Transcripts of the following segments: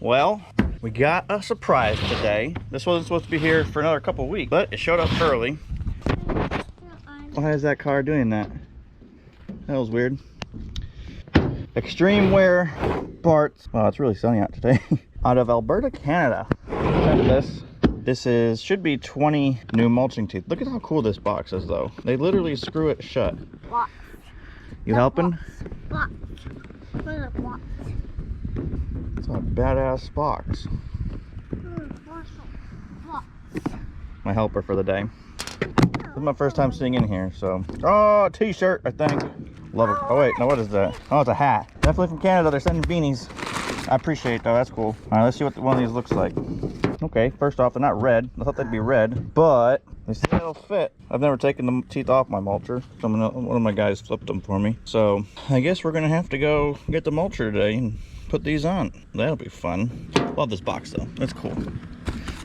Well, we got a surprise today. This wasn't supposed to be here for another couple weeks, but it showed up early. Why is that car doing that? That was weird. Xtreme Wear Parts. Wow, it's really sunny out today. Out of Alberta, Canada. This should be 20 new mulching teeth. Look at how cool this box is, though. They literally screw it shut. You helping? It's a badass box. My helper for the day. This is my first time sitting in here, so. Oh, t-shirt, I think. Love it. Oh wait, no, what is that? Oh, it's a hat. Definitely from Canada. They're sending beanies. I appreciate it, though. That's cool. All right, let's see what one of these looks like. Okay, first off, they're not red. I thought they'd be red, but they say it'll fit. I've never taken the teeth off my mulcher. One of my guys flipped them for me. So I guess we're gonna have to go get the mulcher today and put these on. That'll be fun. Love this box though. That's cool.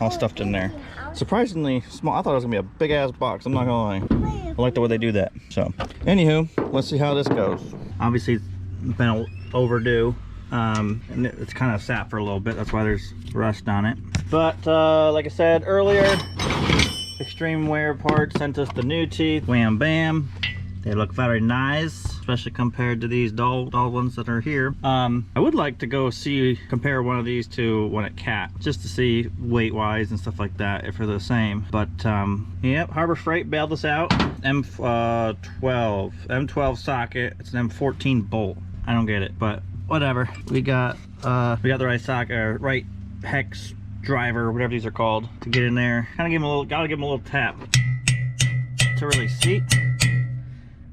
All stuffed in there. Surprisingly small. I thought it was gonna be a big ass box. I'm not gonna lie. I like the way they do that. So, anywho, let's see how this goes. Obviously, it's been overdue. And it's kind of sat for a little bit. That's why there's rust on it. But like I said earlier, Xtreme Wear Parts sent us the new teeth. Wham bam. They look very nice, especially compared to these dull ones that are here. I would like to go compare one of these to one at Cat, just to see weight wise and stuff like that if they're the same. But yep, Harbor Freight bailed us out. M12 socket. It's an M14 bolt. I don't get it, but whatever. We got the right socket, or right hex driver, whatever these are called, to get in there. Gotta give them a little tap to really seat.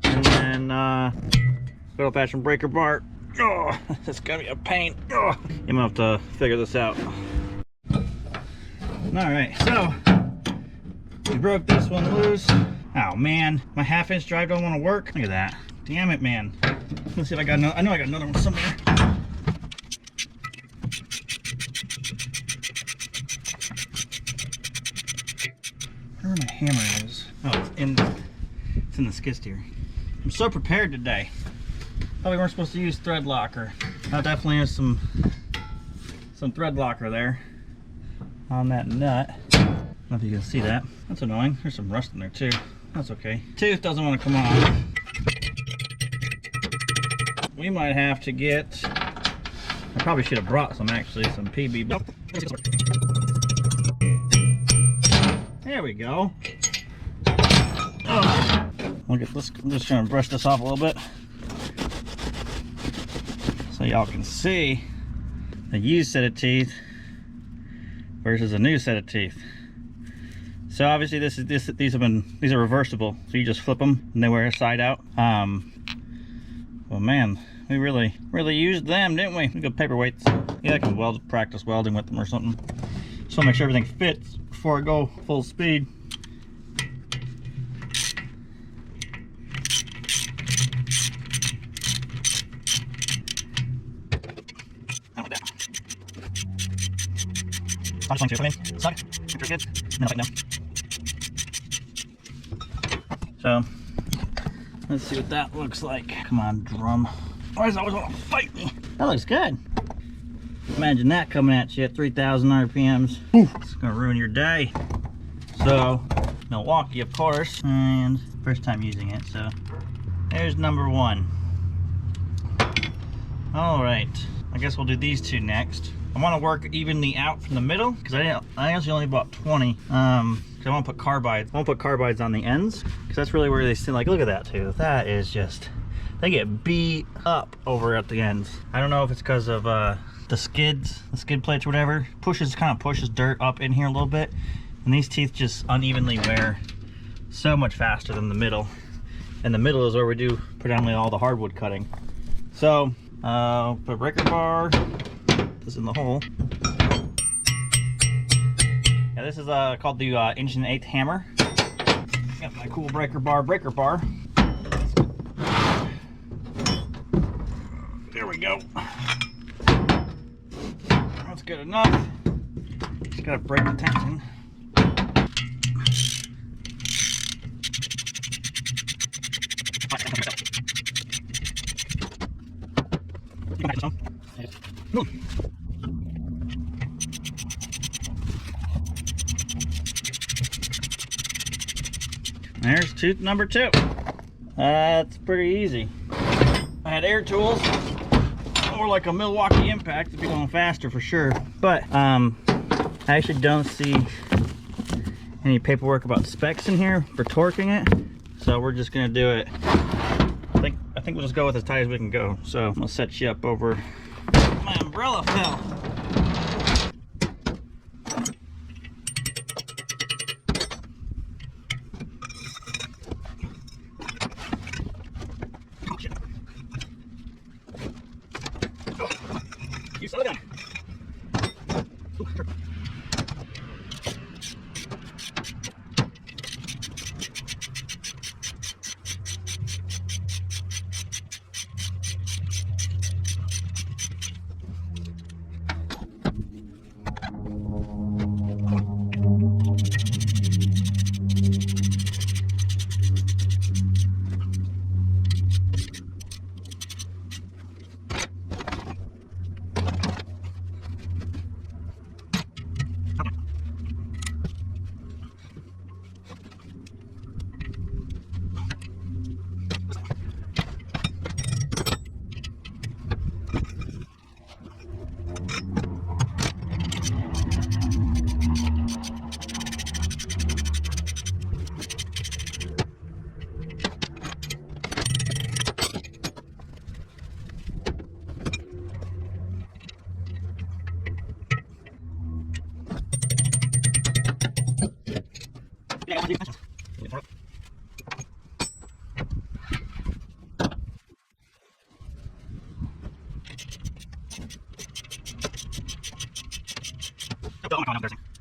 And then good old fashioned breaker bar. Oh, it's gonna be a pain. Oh, I'm gonna have to figure this out. Alright, so we broke this one loose. Oh man, my 1/2-inch drive don't want to work. Look at that. Damn it, man. Let's see if I got another. I know I got another one somewhere. Where my hammer is? Oh, it's in the skid steer. I'm so prepared today. Thought we weren't supposed to use thread locker. That definitely has some thread locker there on that nut. I don't know if you can see that. That's annoying. There's some rust in there too. That's okay. Tooth doesn't want to come off. We might have to get, I probably should have brought some actually, some PB. There we go. Oh. Look at this, I'm just trying to brush this off a little bit so y'all can see the used set of teeth versus a new set of teeth. So obviously these are reversible, so you just flip them and they wear side out. Well man, we really used them, didn't we? We got paperweights. Yeah, I can practice welding with them or something. Just want to make sure everything fits before I go full speed. That went down. I'm just going to come in, suck, make sure it's good, and then I'll tighten down. So, let's see what that looks like. Come on, drum. Why does it always want to fight me? That looks good. Imagine that coming at you at 3,000 RPMs. Ooh, it's gonna ruin your day. So, Milwaukee, of course, and first time using it, so there's number one. All right, I guess we'll do these two next. I want to work evenly out from the middle because I actually only bought 20. Because I want to put carbides. I want to put carbides on the ends because that's really where they sit. Like, look at that too. That is just, they get beat up over at the ends. I don't know if it's because of the skid plates or whatever. Kind of pushes dirt up in here a little bit, and these teeth just unevenly wear so much faster than the middle. And the middle is where we do predominantly all the hardwood cutting. So put a breaker bar. This in the hole. Yeah, this is called the 1/8" hammer. Got my cool breaker bar. There we go. That's good enough. Just gotta break the tension. There's tooth number 2. That's pretty easy. I had air tools or like a Milwaukee impact to be going faster for sure. But I actually don't see any paperwork about specs in here for torquing it. So we're just gonna do it. I think we'll just go with as tight as we can go. So I'm gonna set you up over my umbrella fell. You slow down.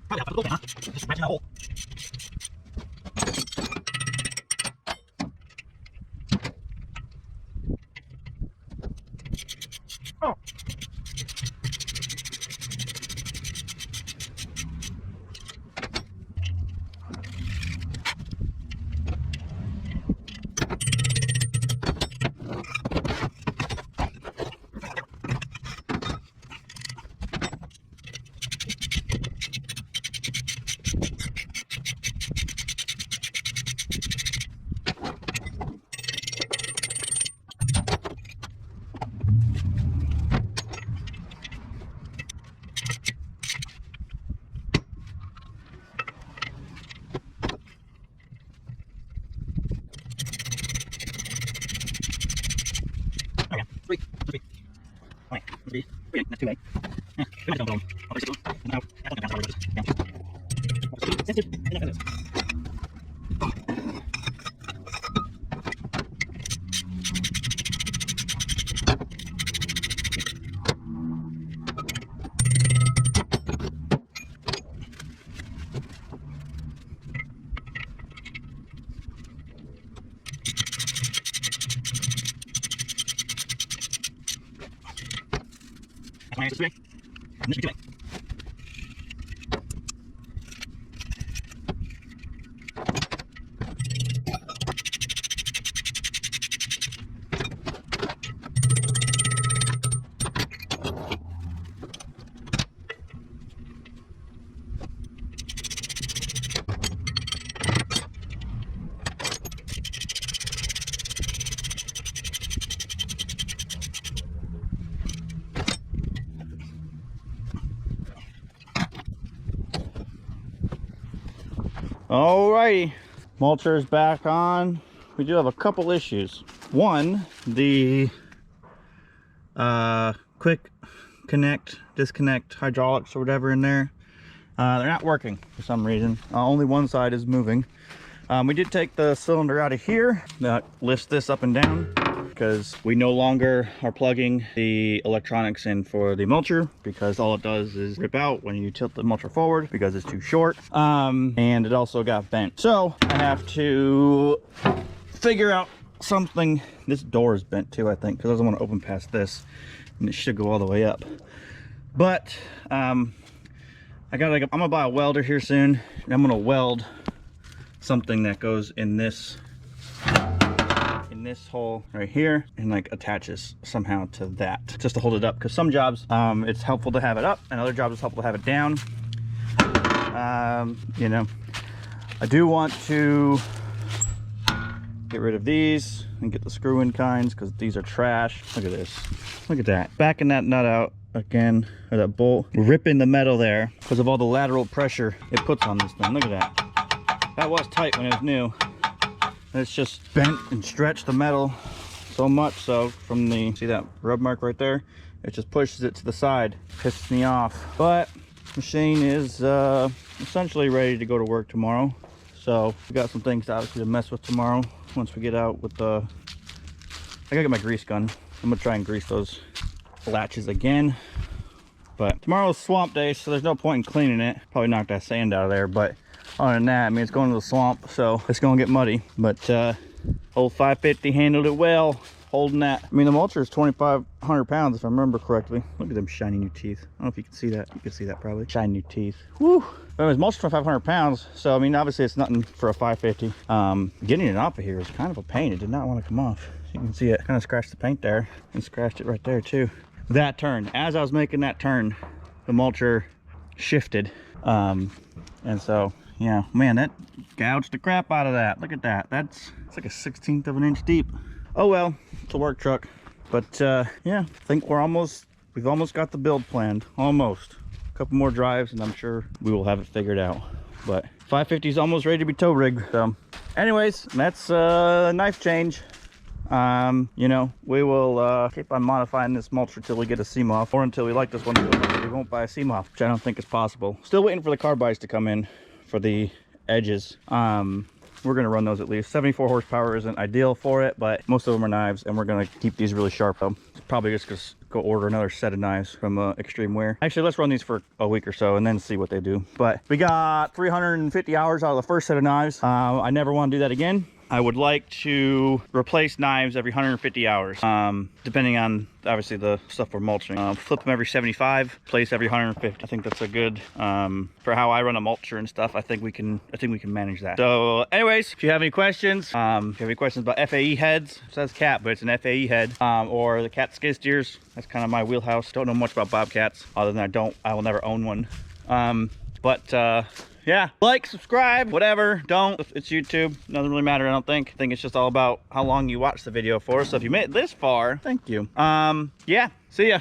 Probably have to go down, huh? Just right in the hole. Oh. Three. Not too late. Yeah, we might don't blow them. I'll place it on. Now, I don't think that's how it goes. My answer is 2A. And this should be 2A. Alrighty, mulcher is back on. We do have a couple issues. One, the quick connect, disconnect hydraulics or whatever in there, they're not working for some reason. Only one side is moving. We did take the cylinder out of here that lifts this up and down, because we no longer are plugging the electronics in for the mulcher, because all it does is rip out when you tilt the mulcher forward because it's too short. And it also got bent. So I have to figure out something. This door is bent too, I think, because I doesn't want to open past this, and it should go all the way up. But I'm gonna buy a welder here soon, and I'm gonna weld something that goes in this hole right here and like attaches somehow to that, just to hold it up, because some jobs it's helpful to have it up and other jobs it's helpful to have it down. You know, I do want to Get rid of these and get the screw-in kinds because these are trash. Look at this. Look at that. Backing that nut out again, or that bolt. Ripping the metal there because of all the lateral pressure it puts on this thing. Look at that. That was tight when it was new. It's just bent and stretched the metal so much so from the, see that rub mark right there? It just pushes it to the side. Pisses me off. But machine is essentially ready to go to work tomorrow. So we got some things obviously to mess with tomorrow once we get out with the, I gotta get my grease gun. I'm gonna try and grease those latches again. But tomorrow's swamp day, so there's no point in cleaning it. Probably knock that sand out of there, but other than that, I mean, it's going to the swamp, so it's gonna get muddy. But old 550 handled it well, holding that. I mean, the mulcher is 2,500 pounds if I remember correctly. Look at them shiny new teeth. I don't know if you can see that. You can see that probably. Shiny new teeth. Woo! But it was mulcher 2,500 pounds, so I mean, obviously it's nothing for a 550. Getting it off of here is kind of a pain. It did not want to come off. You can see it kind of scratched the paint there and scratched it right there too. That turn, as I was making that turn, the mulcher shifted, and so yeah, man, that gouged the crap out of that. Look at that. It's like a 1/16 of an inch deep. Oh well, it's a work truck. But yeah, I think we've almost got the build planned. Almost. A couple more drives and I'm sure we will have it figured out. But 550 is almost ready to be tow rigged. So anyways, that's knife change. You know, we will keep on modifying this mulcher till we get a seam off, or until we like this one so much we won't buy a seam off, which I don't think is possible. Still waiting for the carbines to come in for the edges. We're gonna run those at least. 74 horsepower isn't ideal for it, but most of them are knives, and we're gonna keep these really sharp though. Probably just gonna go order another set of knives from Xtreme Wear. Actually, let's run these for a week or so and then see what they do. But we got 350 hours out of the first set of knives. I never want to do that again. I would like to replace knives every 150 hours, depending on obviously the stuff we're mulching. Flip them every 75, place every 150. I think that's a good, for how I run a mulcher and stuff, I think we can manage that. So anyways, if you have any questions, about FAE heads, it says cat, but it's an FAE head, or the cat skid steers, that's kind of my wheelhouse. Don't know much about bobcats, other than I will never own one. Yeah, like, subscribe, whatever. Don't. It's YouTube. Doesn't really matter, I don't think. I think it's just all about how long you watch the video for. So if you made it this far, thank you. Yeah, see ya.